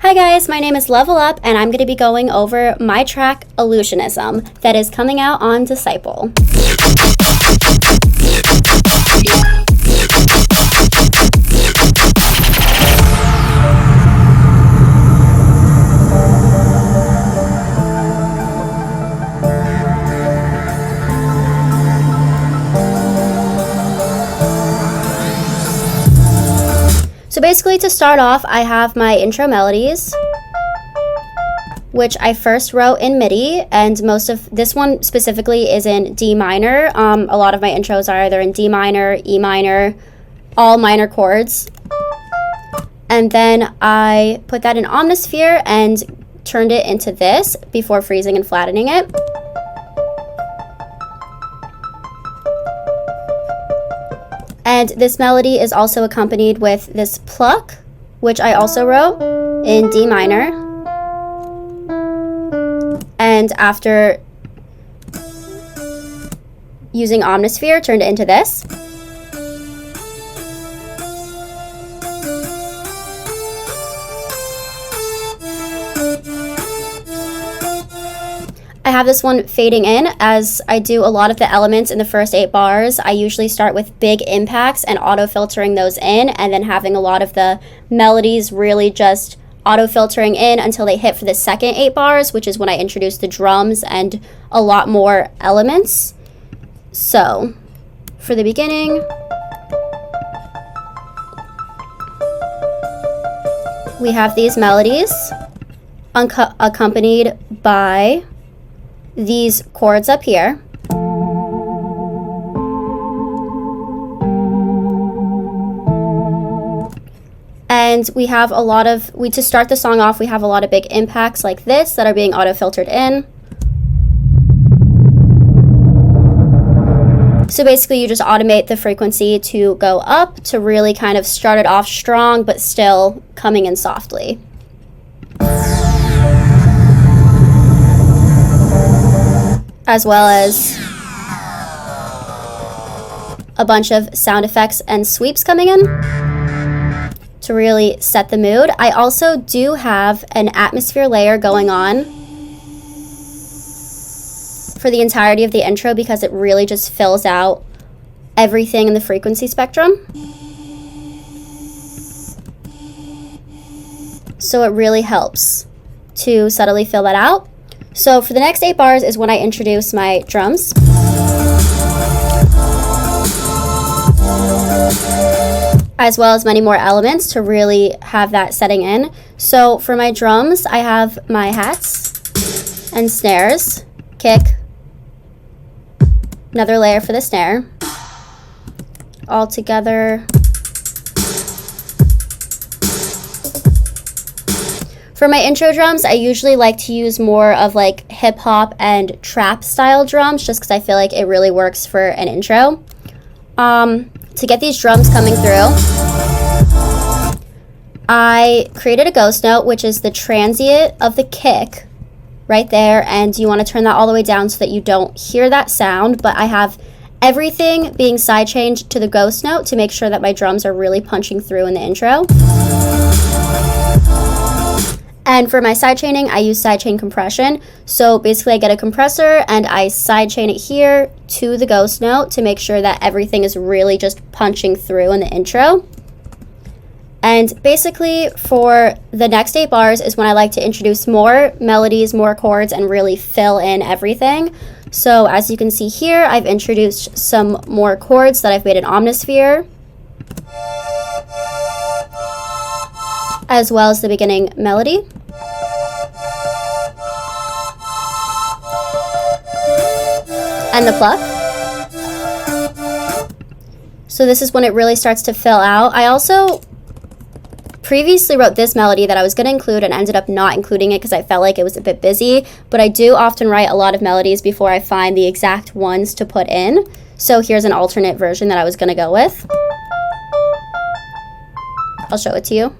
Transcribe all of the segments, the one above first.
Hi guys, my name is Level Up and I'm going to be going over my track Illusionism that is coming out on Disciple. So basically, to start off, I have my intro melodies, which I first wrote in MIDI, and most of this one specifically is in D minor. A lot of my intros are either in D minor, E minor, all minor chords. And then I put that in Omnisphere and turned it into this before freezing and flattening it. And this melody is also accompanied with this pluck, which I also wrote in D minor. And after using Omnisphere, turned it into this. I have this one fading in. As I do a lot of the elements in the first 8 bars, I usually start with big impacts and auto-filtering those in, and then having a lot of the melodies really just auto-filtering in until they hit for the second 8 bars, which is when I introduce the drums and a lot more elements. So, for the beginning, we have these melodies accompanied by these chords up here. And we have a lot of, to start the song off, we have a lot of big impacts like this that are being auto-filtered in. So basically you just automate the frequency to go up to really kind of start it off strong, but still coming in softly. As well as a bunch of sound effects and sweeps coming in to really set the mood. I also do have an atmosphere layer going on for the entirety of the intro because it really just fills out everything in the frequency spectrum. So it really helps to subtly fill that out. So for the next 8 bars is when I introduce my drums. As well as many more elements to really have that setting in. So for my drums, I have my hats and snares, kick, another layer for the snare, all together. For my intro drums, I usually like to use more of like hip hop and trap style drums just because I feel like it really works for an intro. To get these drums coming through, I created a ghost note, which is the transient of the kick right there, and you want to turn that all the way down so that you don't hear that sound, but I have everything being sidechained to the ghost note to make sure that my drums are really punching through in the intro. And for my sidechaining, I use sidechain compression. So basically I get a compressor and I sidechain it here to the ghost note to make sure that everything is really just punching through in the intro. And basically for the next 8 bars is when I like to introduce more melodies, more chords, and really fill in everything. So as you can see here, I've introduced some more chords that I've made in Omnisphere, as well as the beginning melody. And the pluck. So this is when it really starts to fill out. I also previously wrote this melody that I was going to include and ended up not including it because I felt like it was a bit busy, but I do often write a lot of melodies before I find the exact ones to put in. So here's an alternate version that I was going to go with. I'll show it to you.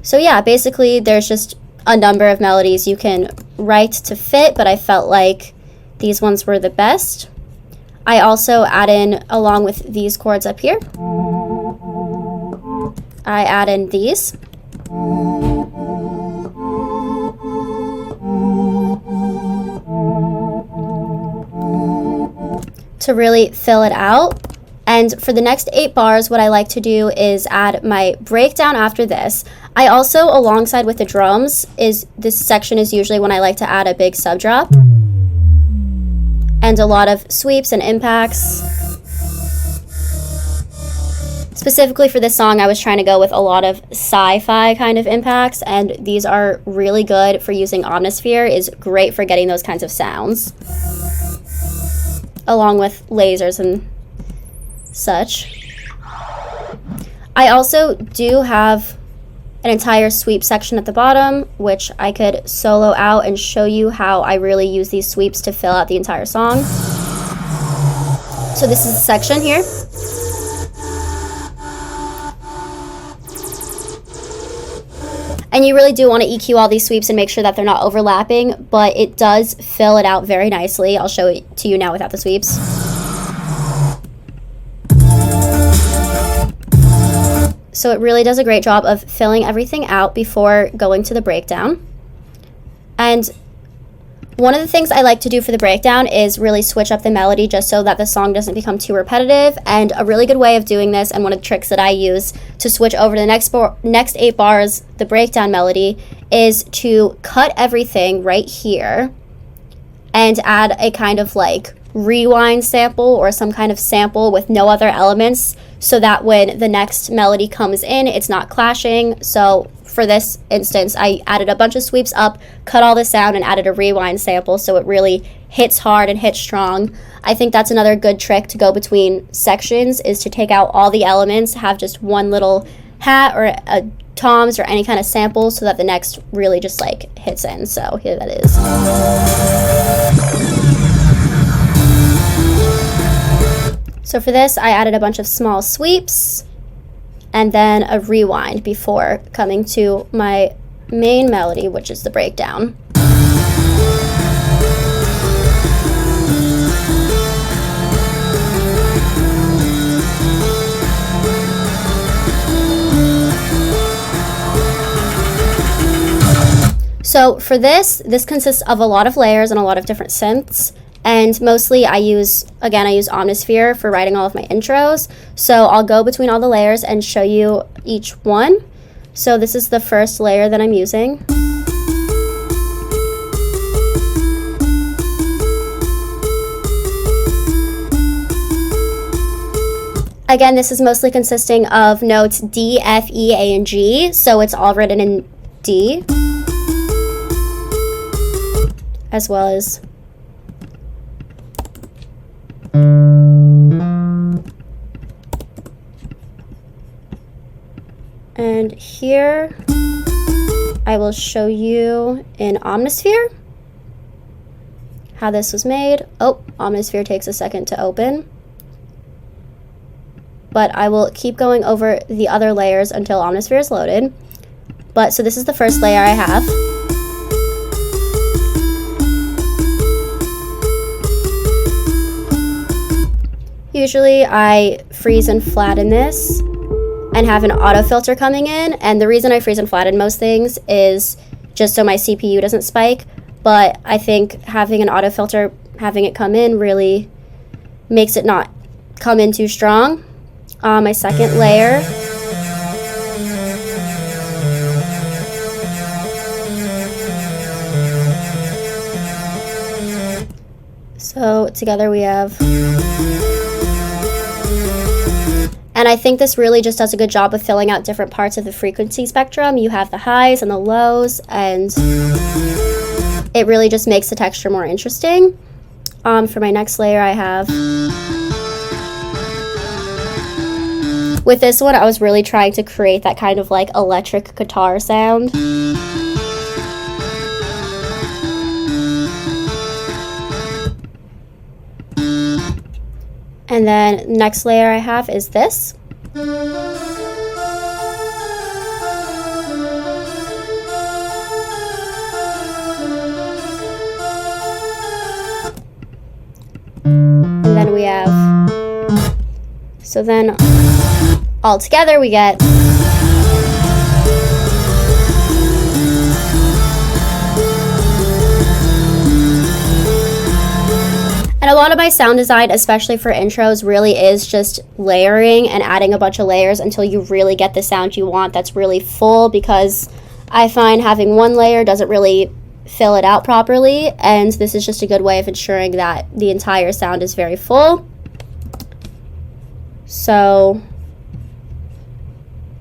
So yeah, basically there's just a number of melodies you can write to fit, but I felt like these ones were the best. I also add in, along with these chords up here, I add in these. To really fill it out. And for the next 8 bars, what I like to do is add my breakdown after this. I also, alongside with the drums, this section is usually when I like to add a big sub drop. And a lot of sweeps and impacts. Specifically for this song, I was trying to go with a lot of sci-fi kind of impacts, and these are really good for using Omnisphere, is great for getting those kinds of sounds. Along with lasers and such. I also do have an entire sweep section at the bottom, which I could solo out and show you how I really use these sweeps to fill out the entire song. So this is a section here. And you really do want to EQ all these sweeps and make sure that they're not overlapping, but it does fill it out very nicely. I'll show it to you now without the sweeps. So it really does a great job of filling everything out before going to the breakdown. And one of the things I like to do for the breakdown is really switch up the melody just so that the song doesn't become too repetitive. And a really good way of doing this, and one of the tricks that I use to switch over to the next 8 bars, the breakdown melody, is to cut everything right here and add a kind of like rewind sample or some kind of sample with no other elements, so that when the next melody comes in, it's not clashing. So for this instance, I added a bunch of sweeps up, cut all the sound, and added a rewind sample so it really hits hard and hits strong. I think that's another good trick to go between sections, is to take out all the elements, have just one little hat or a toms or any kind of sample so that the next really just like hits in. So here that is. So for this, I added a bunch of small sweeps and then a rewind before coming to my main melody, which is the breakdown. So for this consists of a lot of layers and a lot of different synths. And mostly I use Omnisphere for writing all of my intros. So I'll go between all the layers and show you each one. So this is the first layer that I'm using. Again, this is mostly consisting of notes D, F, E, A, and G. So it's all written in D, as well as and here I will show you in Omnisphere how this was made. Oh, Omnisphere takes a second to open. But I will keep going over the other layers until Omnisphere is loaded. But so this is the first layer I have. Usually I freeze and flatten this and have an auto filter coming in, and the reason I freeze and flatten most things is just so my CPU doesn't spike, but I think having an auto filter, having it come in, really makes it not come in too strong. My second layer, so together we have, and I think this really just does a good job of filling out different parts of the frequency spectrum. You have the highs and the lows, and it really just makes the texture more interesting. For my next layer I have, with this one I was really trying to create that kind of like electric guitar sound. And then next layer I have is this. And then we have, so then all together we get And a lot of my sound design, especially for intros, really is just layering and adding a bunch of layers until you really get the sound you want that's really full, because I find having one layer doesn't really fill it out properly, and this is just a good way of ensuring that the entire sound is very full. So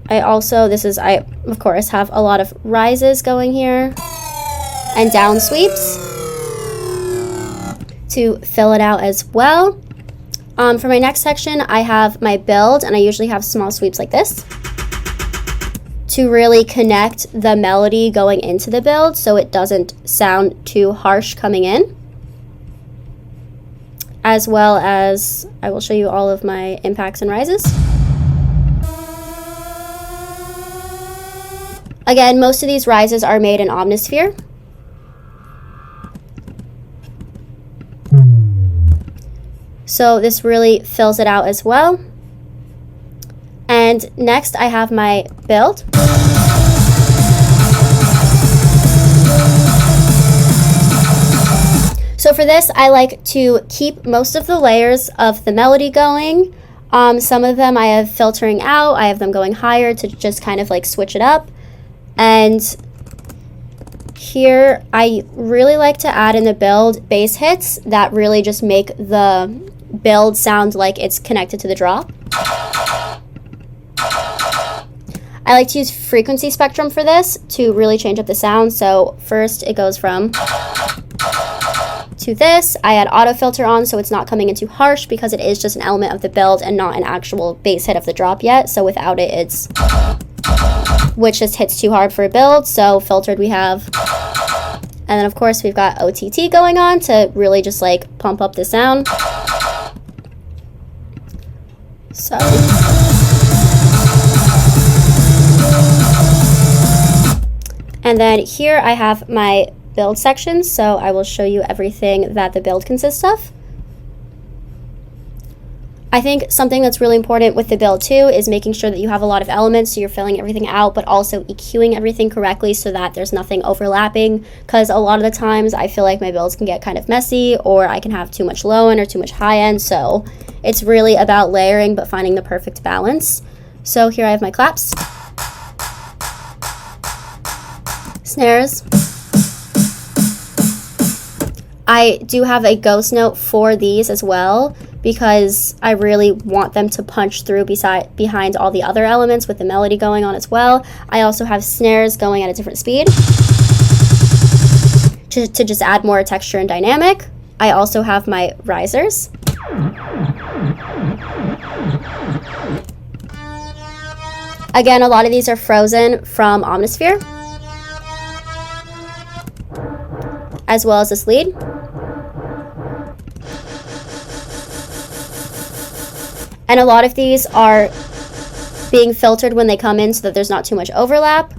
I of course have a lot of rises going here and down sweeps to fill it out as well. For my next section, I have my build, and I usually have small sweeps like this to really connect the melody going into the build so it doesn't sound too harsh coming in. As well as I will show you all of my impacts and rises. Again, most of these rises are made in Omnisphere. So this really fills it out as well. And next I have my build. So for this, I like to keep most of the layers of the melody going. Some of them I have filtering out. I have them going higher to just kind of like switch it up. And here I really like to add in the build bass hits that really just make the build sound like it's connected to the drop. I like to use frequency spectrum for this to really change up the sound. So first it goes from to this. I add auto filter on so it's not coming in too harsh, because it is just an element of the build and not an actual bass hit of the drop yet. So without it, which just hits too hard for a build. So filtered we have. And then of course we've got OTT going on to really just like pump up the sound. So and then here I have my build section, so I will show you everything that the build consists of. I think something that's really important with the build too is making sure that you have a lot of elements, so you're filling everything out, but also EQing everything correctly so that there's nothing overlapping, because a lot of the times I feel like my builds can get kind of messy, or I can have too much low end or too much high end. So it's really about layering but finding the perfect balance. So here I have my claps, snares. I do have a ghost note for these as well, because I really want them to punch through behind all the other elements with the melody going on as well. I also have snares going at a different speed to just add more texture and dynamic. I also have my risers. Again, a lot of these are frozen from Omnisphere, as well as this lead. And a lot of these are being filtered when they come in so that there's not too much overlap.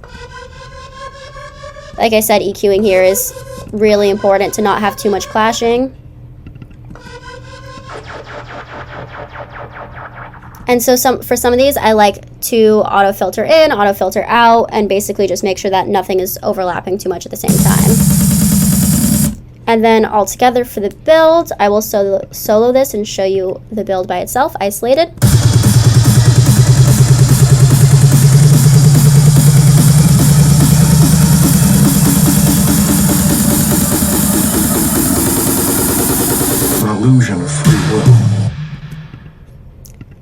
Like I said, EQing here is really important to not have too much clashing. And so for some of these, I like to auto filter in, auto filter out, and basically just make sure that nothing is overlapping too much at the same time. And then all together for the build, I will solo this and show you the build by itself, isolated. An illusion of free will.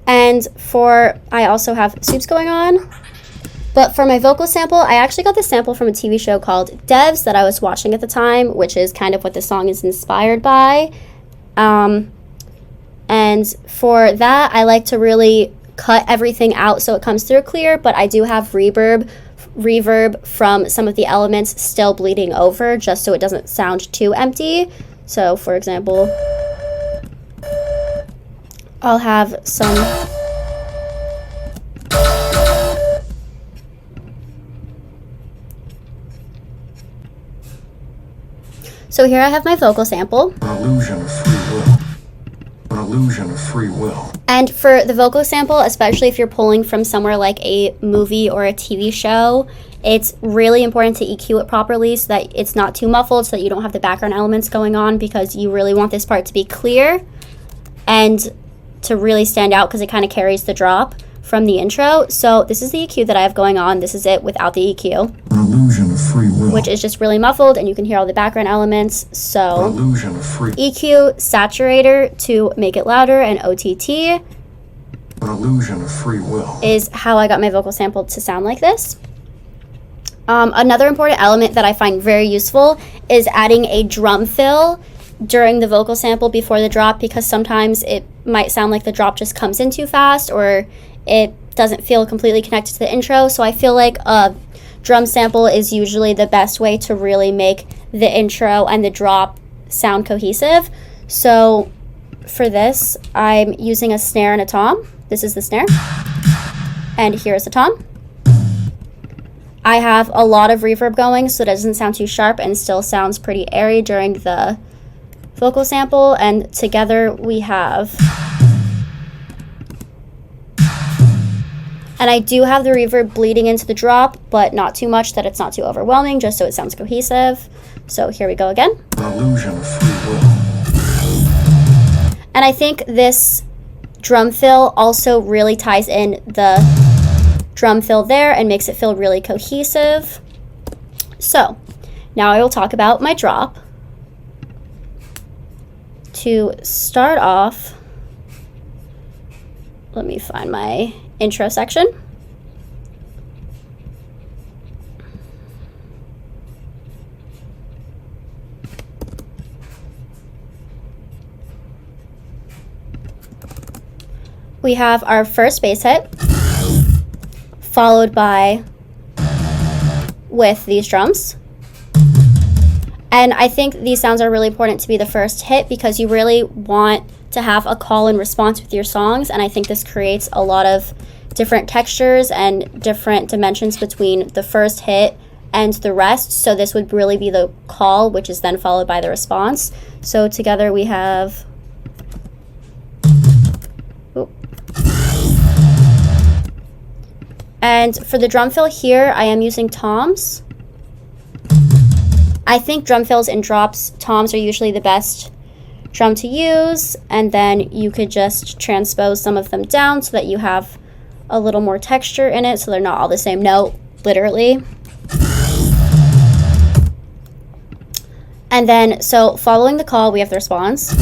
And I also have soups going on. But for my vocal sample, I actually got this sample from a TV show called Devs that I was watching at the time, which is kind of what the song is inspired by. And for that, I like to really cut everything out so it comes through clear, but I do have reverb from some of the elements still bleeding over, just so it doesn't sound too empty. So for example, I'll have some So here I have my vocal sample. An illusion of free will. illusion of free will. And for the vocal sample, especially if you're pulling from somewhere like a movie or a TV show, it's really important to EQ it properly so that it's not too muffled, so that you don't have the background elements going on, because you really want this part to be clear and to really stand out, because it kind of carries the drop from the intro. So this is the EQ that I have going on. This is it without the EQ. An illusion of free will. Which is just really muffled, and you can hear all the background elements. An So illusion of free. EQ, saturator to make it louder, and OTT An illusion of free will. is how I got my vocal sample to sound like this. Another important element that I find very useful is adding a drum fill during the vocal sample before the drop, because sometimes it might sound like the drop just comes in too fast, or it doesn't feel completely connected to the intro. So I feel like a drum sample is usually the best way to really make the intro and the drop sound cohesive. So for this, I'm using a snare and a tom. This is the snare, and here's the tom. I have a lot of reverb going, so it doesn't sound too sharp and still sounds pretty airy during the vocal sample. And together we have, and I do have the reverb bleeding into the drop, but not too much that it's not too overwhelming, just so it sounds cohesive. So here we go again. An illusion of free will. And I think this drum fill also really ties in the drum fill there and makes it feel really cohesive. So now I will talk about my drop. To start off, let me find my intro section. We have our first bass hit, followed by with these drums. And I think these sounds are really important to be the first hit, because you really want to have a call and response with your songs. And I think this creates a lot of different textures and different dimensions between the first hit and the rest. So this would really be the call, which is then followed by the response. So together we have, and for the drum fill here, I am using toms. I think drum fills and drops, toms are usually the best drum to use, and then you could just transpose some of them down so that you have a little more texture in it, so they're not all the same note, literally. And then, so following the call, we have the response.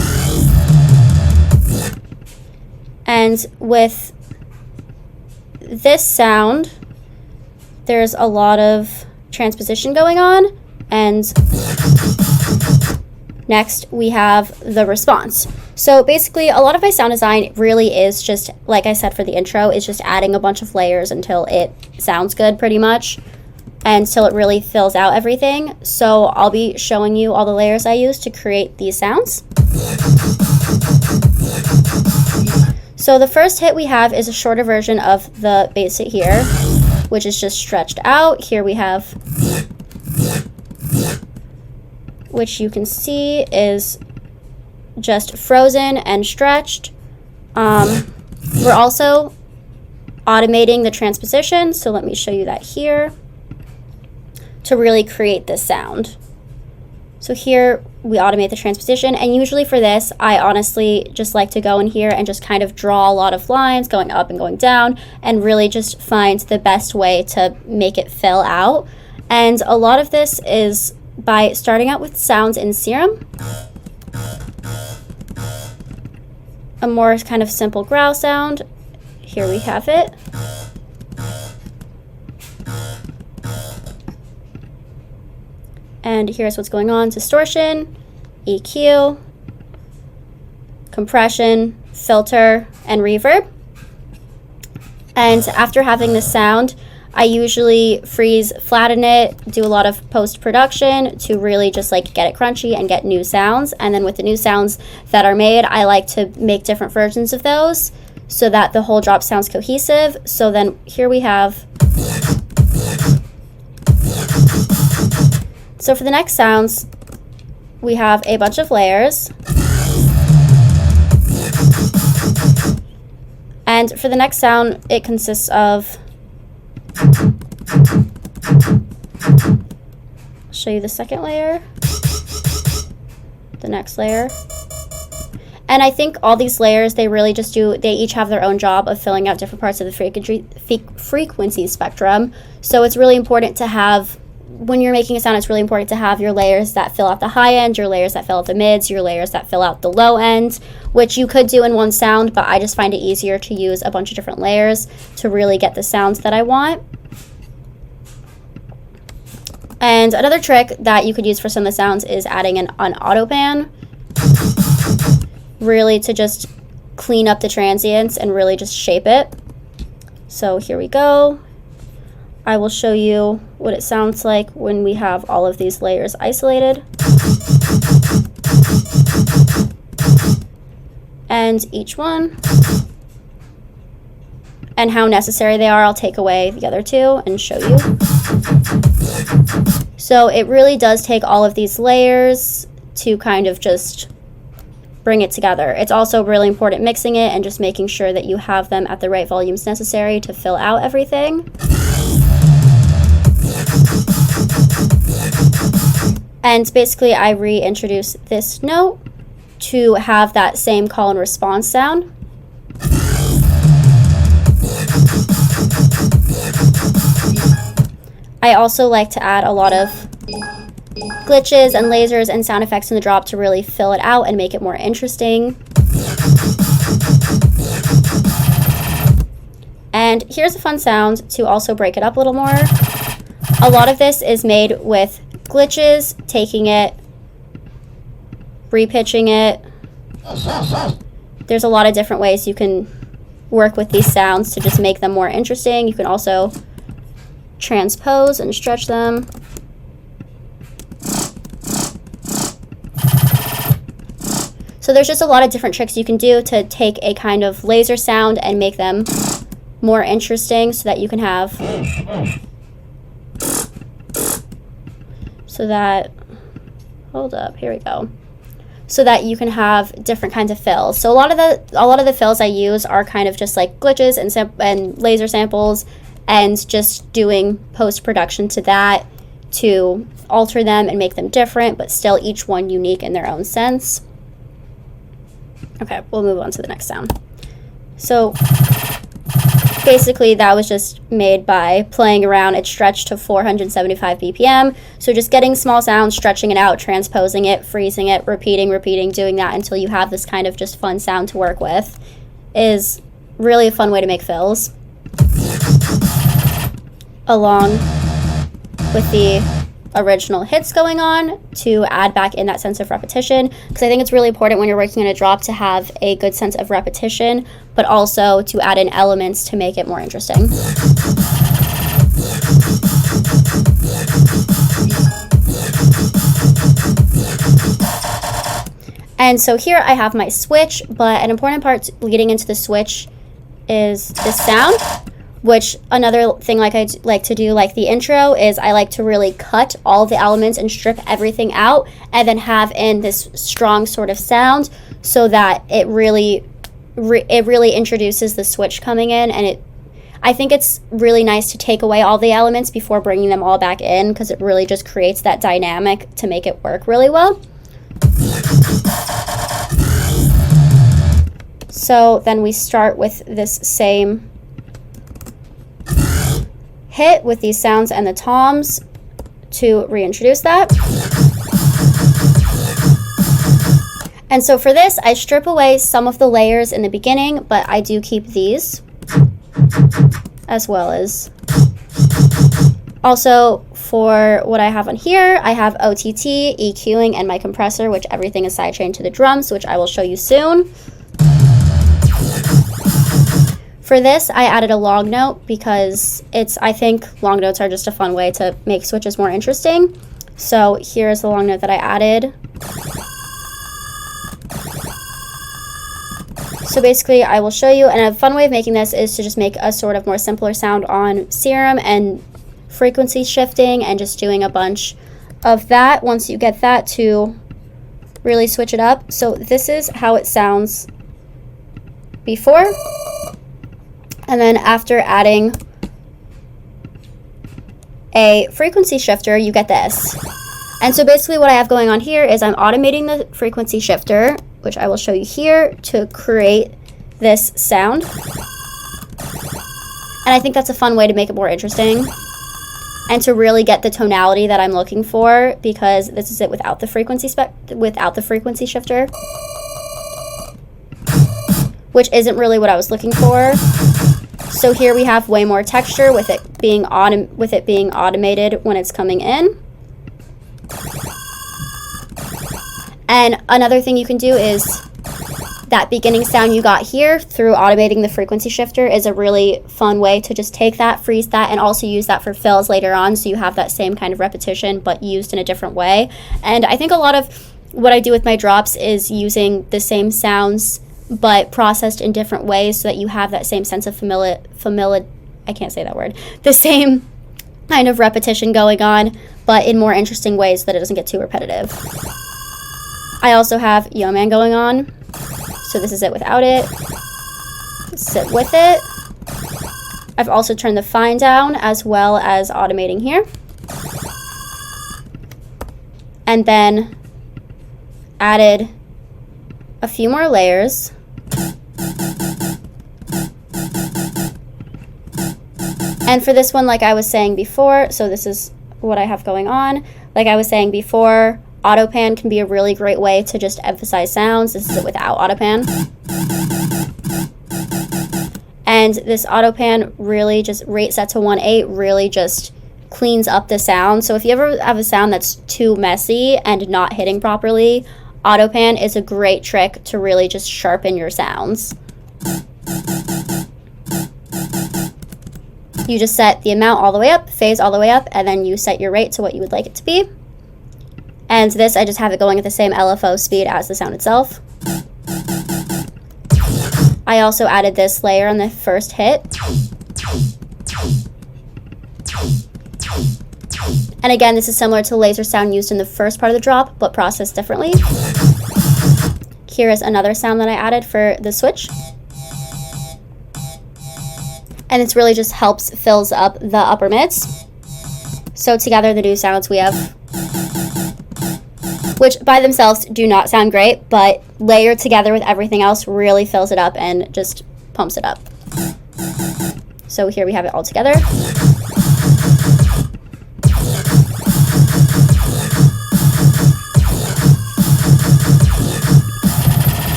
And with this sound, there's a lot of transposition going on. And next we have the response. So basically a lot of my sound design really is just, like I said for the intro, is just adding a bunch of layers until it sounds good pretty much, and until it really fills out everything. So I'll be showing you all the layers I use to create these sounds. So the first hit we have is a shorter version of the bass hit here, which is just stretched out. Here we have, which you can see is just frozen and stretched. We're also automating the transposition, so let me show you that here to really create this sound. So here we automate the transposition, and usually for this, I honestly just like to go in here and just kind of draw a lot of lines going up and going down, and really just find the best way to make it fill out. And a lot of this is by starting out with sounds in Serum. A more kind of simple growl sound. Here we have it. And here's what's going on: distortion, EQ, compression, filter, and reverb. And after having this sound, I usually freeze, flatten it, do a lot of post-production to really just like get it crunchy and get new sounds. And then with the new sounds that are made, I like to make different versions of those so that the whole drop sounds cohesive. So then here we have, so for the next sounds, we have a bunch of layers. And for the next sound, it consists of, I'll show you the second layer, the next layer. And I think all these layers, they each have their own job of filling out different parts of the frequency spectrum. So it's really important to have, when you're making a sound, it's really important to have your layers that fill out the high end, your layers that fill out the mids, your layers that fill out the low end, which you could do in one sound, but I just find it easier to use a bunch of different layers to really get the sounds that I want. And another trick that you could use for some of the sounds is adding an auto pan, really to just clean up the transients and really just shape it. So here we go. I will show you what it sounds like when we have all of these layers isolated. And each one, and how necessary they are. I'll take away the other two and show you. So it really does take all of these layers to kind of just bring it together. It's also really important mixing it and just making sure that you have them at the right volumes necessary to fill out everything. And basically I reintroduce this note to have that same call and response sound. I also like to add a lot of glitches and lasers and sound effects in the drop to really fill it out and make it more interesting. And here's a fun sound to also break it up a little more. A lot of this is made with glitches, taking it, repitching it. There's a lot of different ways you can work with these sounds to just make them more interesting. You can also transpose and stretch them. So there's just a lot of different tricks you can do to take a kind of laser sound and make them more interesting so that you can have, hold up, here we go. So that you can have different kinds of fills. So a lot of the fills I use are kind of just like glitches and laser samples, and just doing post-production to that to alter them and make them different, but still each one unique in their own sense. Okay, we'll move on to the next sound. So basically that was just made by playing around. It stretched to 475 BPM. So just getting small sounds, stretching it out, transposing it, freezing it, repeating, doing that until you have this kind of just fun sound to work with is really a fun way to make fills. Along with the original hits going on to add back in that sense of repetition, because I think it's really important when you're working on a drop to have a good sense of repetition, but also to add in elements to make it more interesting. And so here I have my switch, but an important part leading into the switch is this sound, which another thing like I like to do, like the intro, is I like to really cut all the elements and strip everything out and then have in this strong sort of sound so that it really introduces the switch coming in. And I think it's really nice to take away all the elements before bringing them all back in, because it really just creates that dynamic to make it work really well. So then we start with this same hit with these sounds and the toms to reintroduce that. And so for this, I strip away some of the layers in the beginning, but I do keep these, as well as also for what I have on here, I have OTT, EQing, and my compressor, which everything is sidechained to the drums, which I will show you soon. For this, I added a long note because I think long notes are just a fun way to make switches more interesting. So here's the long note that I added. So basically, I will show you, and a fun way of making this is to just make a sort of more simpler sound on serum and frequency shifting and just doing a bunch of that once you get that to really switch it up. So this is how it sounds before. And then after adding a frequency shifter, you get this. And so basically what I have going on here is I'm automating the frequency shifter, which I will show you here, to create this sound. And I think that's a fun way to make it more interesting and to really get the tonality that I'm looking for, because this is it without the frequency shifter, which isn't really what I was looking for. So here we have way more texture with it being automated when it's coming in. And another thing you can do is that beginning sound you got here through automating the frequency shifter is a really fun way to just take that, freeze that, and also use that for fills later on, so you have that same kind of repetition but used in a different way. And I think a lot of what I do with my drops is using the same sounds but processed in different ways, so that you have that same sense of I can't say that word, the same kind of repetition going on, but in more interesting ways, so that it doesn't get too repetitive. I also have Yo Man going on. So this is it without it. This is it with it. I've also turned the fine down as well as automating here. And then added a few more layers. And for this one, like I was saying before, so this is what I have going on. Like I was saying before, autopan can be a really great way to just emphasize sounds. This is it without autopan. And this autopan really just rate set to 1.8 really just cleans up the sound. So if you ever have a sound that's too messy and not hitting properly, autopan is a great trick to really just sharpen your sounds. You just set the amount all the way up, phase all the way up, and then you set your rate to what you would like it to be. And this, I just have it going at the same LFO speed as the sound itself. I also added this layer on the first hit. And again, this is similar to the laser sound used in the first part of the drop, but processed differently. Here is another sound that I added for the switch. And this really just helps fills up the upper mids. So together, the new sounds we have, which by themselves do not sound great, but layered together with everything else really fills it up and just pumps it up. So here we have it all together.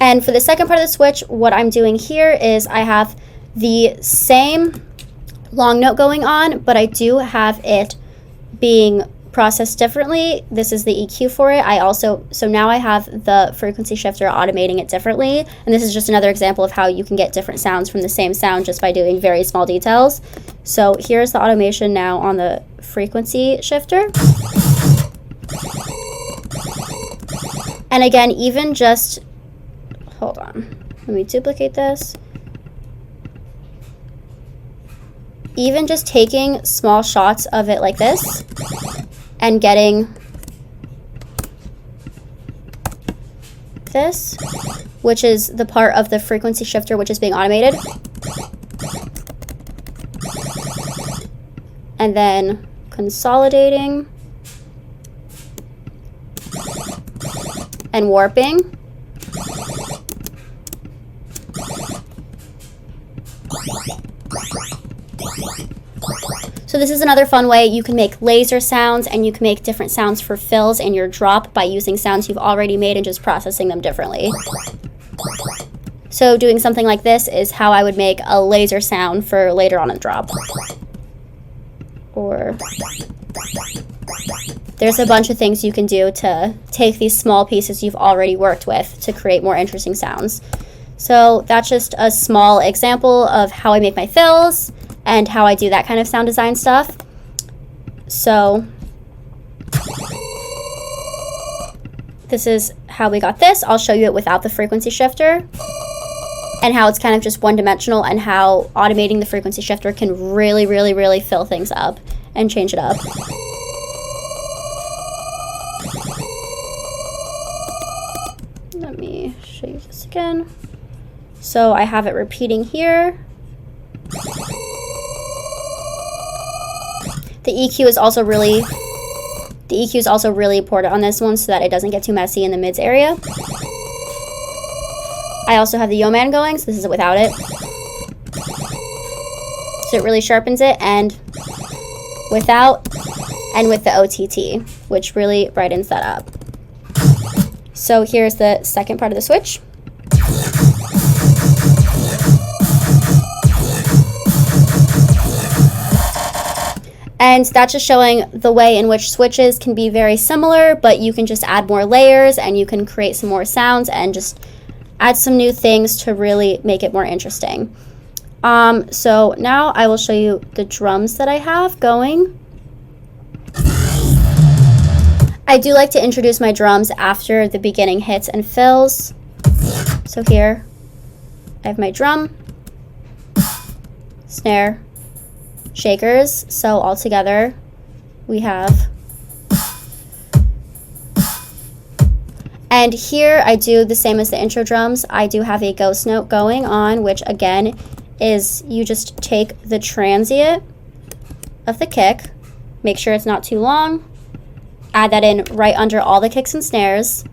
And for the second part of the switch, what I'm doing here is I have the same long note going on, but I do have it being processed differently. This is the EQ for it. So now I have the frequency shifter automating it differently. And this is just another example of how you can get different sounds from the same sound just by doing very small details. So here's the automation now on the frequency shifter. And again, even just, hold on, let me duplicate this. Even just taking small shots of it like this and getting this, which is the part of the frequency shifter which is being automated. And then consolidating and warping. So this is another fun way you can make laser sounds, and you can make different sounds for fills in your drop by using sounds you've already made and just processing them differently. So doing something like this is how I would make a laser sound for later on in the drop. Or there's a bunch of things you can do to take these small pieces you've already worked with to create more interesting sounds. So that's just a small example of how I make my fills and how I do that kind of sound design stuff. So this is how we got this. I'll show you it without the frequency shifter and how it's kind of just one-dimensional, and how automating the frequency shifter can really, really, really fill things up and change it up. Let me show you this again. So I have it repeating here. The EQ is also really important on this one so that it doesn't get too messy in the mids area. I also have the Yo Man going, so this is without it. So it really sharpens it, and without, and with the OTT, which really brightens that up. So here's the second part of the switch. And that's just showing the way in which switches can be very similar, but you can just add more layers and you can create some more sounds and just add some new things to really make it more interesting. So now I will show you the drums that I have going. I do like to introduce my drums after the beginning hits and fills. So here I have my drum, snare, shakers. So all together we have. And here I do the same as the intro drums. I do have a ghost note going on, which again is you just take the transient of the kick, make sure it's not too long, add that in right under all the kicks and snares,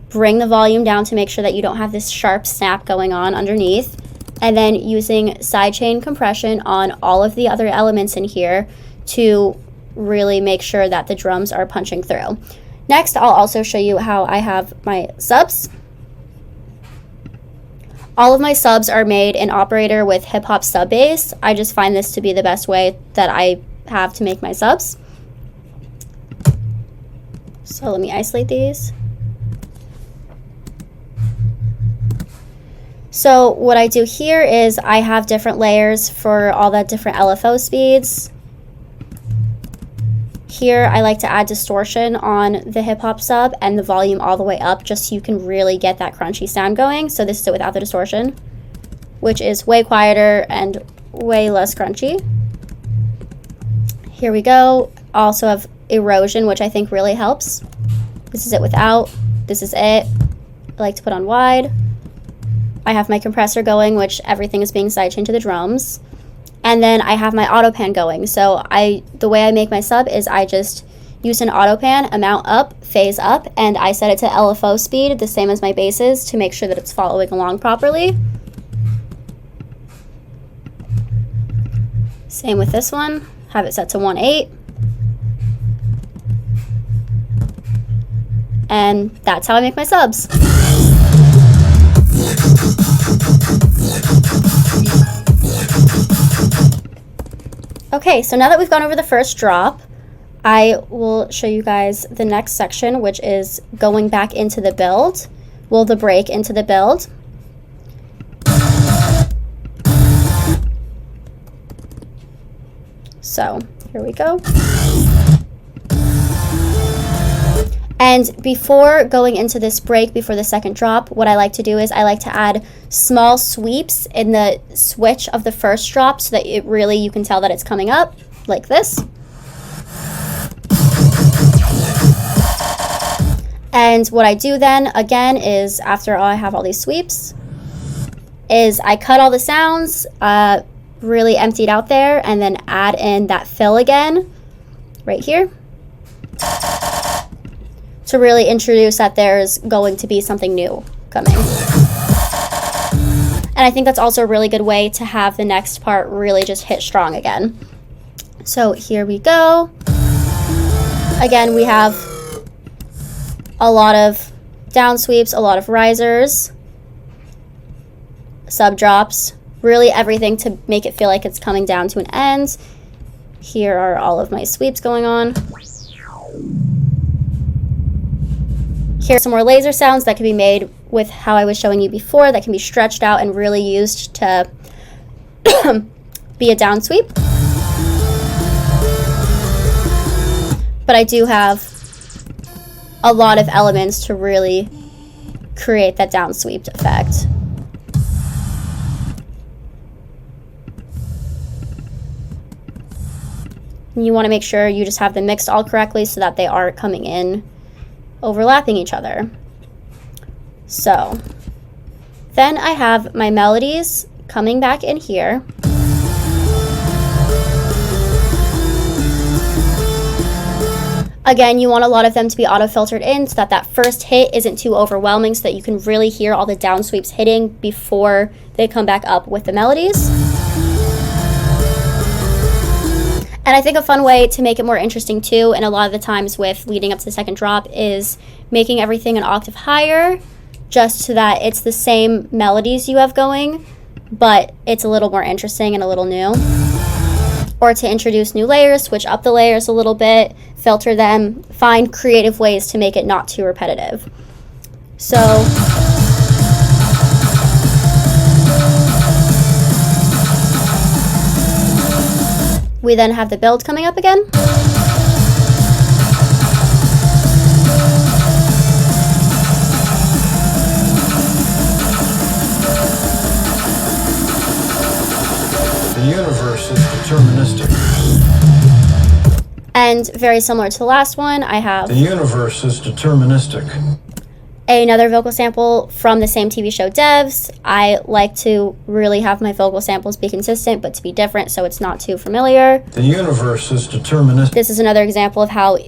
bring the volume down to make sure that you don't have this sharp snap going on underneath, and then using sidechain compression on all of the other elements in here to really make sure that the drums are punching through. Next, I'll also show you how I have my subs. All of my subs are made in Operator with hip hop sub bass. I just find this to be the best way that I have to make my subs. So let me isolate these. So what I do here is I have different layers for all the different LFO speeds. Here I like to add distortion on the hip hop sub and the volume all the way up just so you can really get that crunchy sound going. So this is it without the distortion, which is way quieter and way less crunchy. Here we go. Also have erosion, which I think really helps. This is it without. This is it. I like to put on wide. I have my compressor going, which everything is being sidechained to the drums. And then I have my auto pan going. So the way I make my sub is I just use an auto pan, amount up, phase up, and I set it to LFO speed, the same as my basses, to make sure that it's following along properly. Same with this one, have it set to 1/8. And that's how I make my subs. Okay, so now that we've gone over the first drop, I will show you guys the next section, which is going back into the build. Well, the break into the build. So, here we go. And before going into this break, before the second drop, what I like to do is I like to add small sweeps in the switch of the first drop so that it really, you can tell that it's coming up like this. And what I do then, again, is after I have all these sweeps, is I cut all the sounds, really emptied out there, and then add in that fill again, right here, to really introduce that there's going to be something new coming. And I think that's also a really good way to have the next part really just hit strong again. So here we go. Again, we have a lot of down sweeps, a lot of risers, sub drops, really everything to make it feel like it's coming down to an end. Here are all of my sweeps going on. Here's some more laser sounds that can be made with how I was showing you before, that can be stretched out and really used to be a down sweep. But I do have a lot of elements to really create that down sweep effect. And you want to make sure you just have them mixed all correctly so that they are coming in overlapping each other. So Then I have my melodies coming back in here. Again, you want a lot of them to be auto-filtered in so that that first hit isn't too overwhelming, so that you can really hear all the down sweeps hitting before they come back up with the melodies. And I think a fun way to make it more interesting too, and a lot of the times with leading up to the second drop, is making everything an octave higher, just so that it's the same melodies you have going, but it's a little more interesting and a little new. Or to introduce new layers, switch up the layers a little bit, filter them, find creative ways to make it not too repetitive. So we then have the build coming up again. The universe is deterministic. And very similar to the last one, I have The universe is deterministic. another vocal sample from the same TV show Devs. I like to really have my vocal samples be consistent, but to be different so it's not too familiar. The universe is deterministic. This is another example of how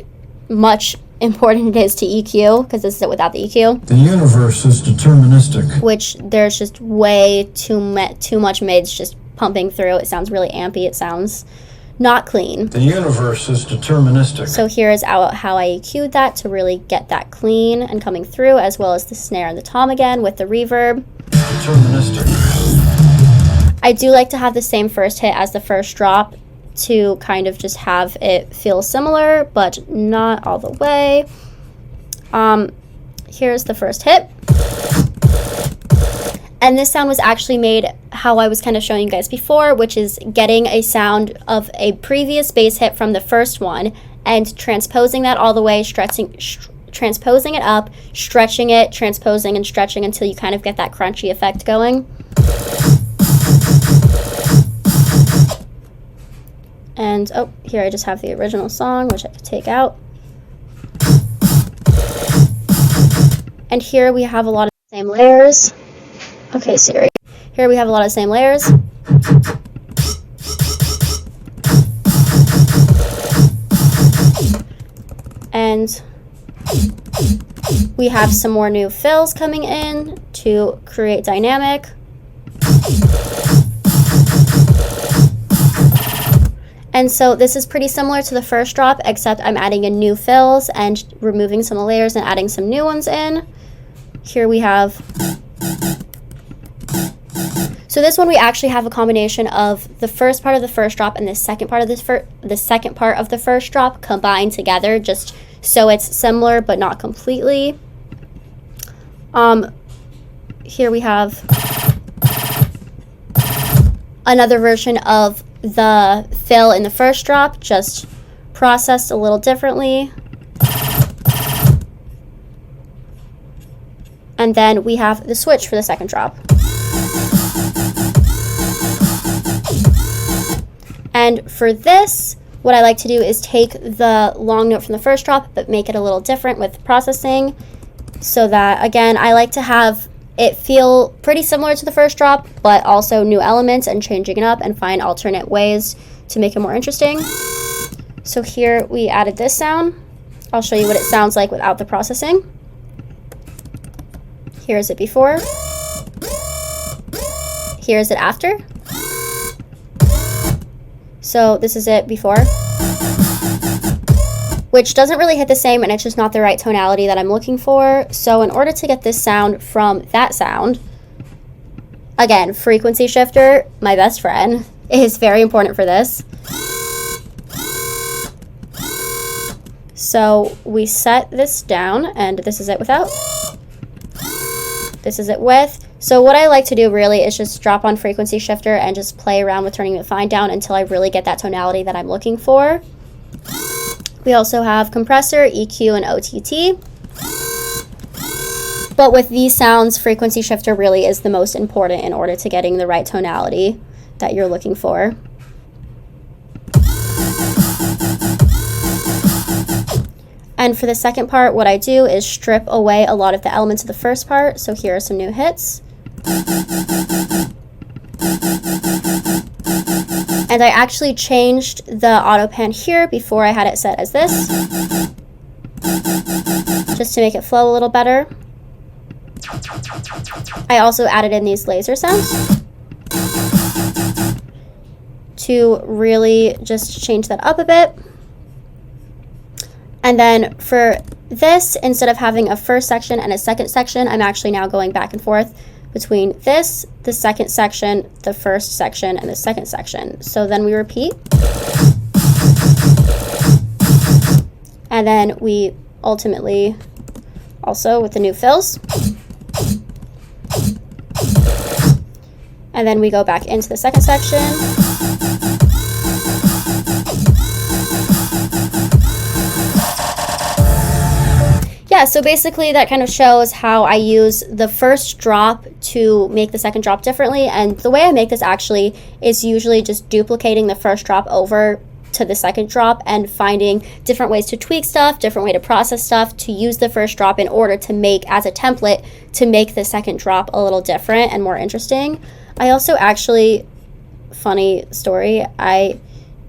much important it is to EQ, because this is it without the EQ. The universe is deterministic. Which there's just way too much mids just pumping through. It sounds really ampy. It sounds not clean. The universe is deterministic. So here is how I EQ'd that to really get that clean and coming through, as well as the snare and the tom again with the reverb. Deterministic. I do like to have the same first hit as the first drop to kind of just have it feel similar, but not all the way. Here's the first hit. And this sound was actually made how I was kind of showing you guys before, which is getting a sound of a previous bass hit from the first one and transposing that all the way, transposing it up, stretching it, transposing and stretching until you kind of get that crunchy effect going. And, oh, here I just have the original song, which I could take out. And here we have a lot of the same layers. Okay, Siri. Here we have a lot of the same layers. And we have some more new fills coming in to create dynamic. And so this is pretty similar to the first drop, except I'm adding in new fills and removing some of the layers and adding some new ones in. Here we have... So this one we actually have a combination of the first part of the first drop and the second part of the second part of the first drop combined together, just so it's similar but not completely. Here we have another version of the fill in the first drop, just processed a little differently. And then we have the switch for the second drop. And for this, what I like to do is take the long note from the first drop, but make it a little different with processing, so that, again, I like to have it feel pretty similar to the first drop, but also new elements and changing it up and find alternate ways to make it more interesting. So here we added this sound. I'll show you what it sounds like without the processing. Here's it before. Here's it after. So this is it before, which doesn't really hit the same, and it's just not the right tonality that I'm looking for. So in order to get this sound from that sound, again, frequency shifter, my best friend, is very important for this. So we set this down, and this is it without. This is it with. So what I like to do really is just drop on frequency shifter and just play around with turning the fine down until I really get that tonality that I'm looking for. We also have compressor, EQ, and OTT. But with these sounds, frequency shifter really is the most important in order to getting the right tonality that you're looking for. And for the second part, what I do is strip away a lot of the elements of the first part. So here are some new hits. And I actually changed the auto pan here before I had it set as this, just to make it flow a little better. I also added in these laser sounds to really just change that up a bit. And then for this, instead of having a first section and a second section, I'm actually now going back and forth between this, the second section, the first section, and the second section. So then we repeat. And then we ultimately also with the new fills. And then we go back into the second section. Yeah, so basically that kind of shows how I use the first drop to make the second drop differently. And the way I make this actually is usually just duplicating the first drop over to the second drop and finding different ways to tweak stuff, different way to process stuff, to use the first drop in order to make as a template to make the second drop a little different and more interesting. I also actually, funny story, I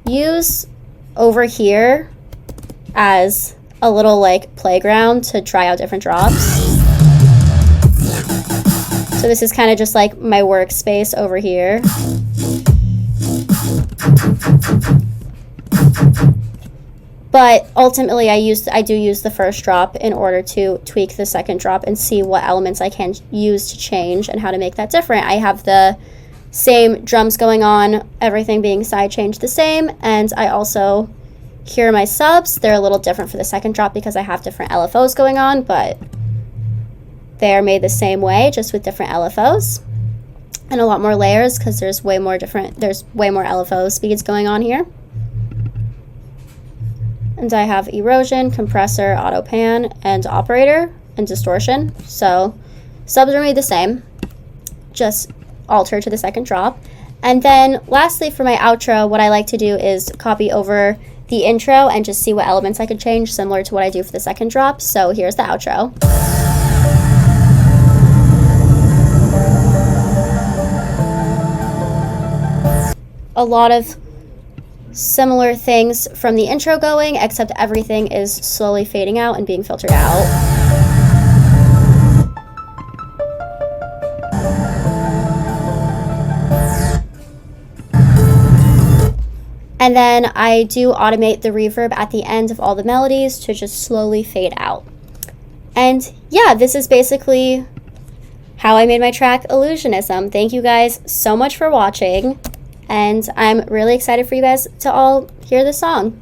use over here as a little like playground to try out different drops. So this is kind of just like my workspace over here. But ultimately I do use the first drop in order to tweak the second drop and see what elements I can use to change and how to make that different. I have the same drums going on, everything being side changed the same, and I also, here are my subs. They're a little different for the second drop because I have different LFOs going on, but they are made the same way, just with different LFOs and a lot more layers because there's way more LFO speeds going on here. And I have erosion, compressor, auto pan, and operator, and distortion. So subs are made the same, just alter to the second drop. And then lastly for my outro, what I like to do is copy over the intro and just see what elements I could change, similar to what I do for the second drop. So here's the outro. A lot of similar things from the intro going, except everything is slowly fading out and being filtered out. And then I do automate the reverb at the end of all the melodies to just slowly fade out. And yeah, this is basically how I made my track Illusionism. Thank you guys so much for watching, and I'm really excited for you guys to all hear this song.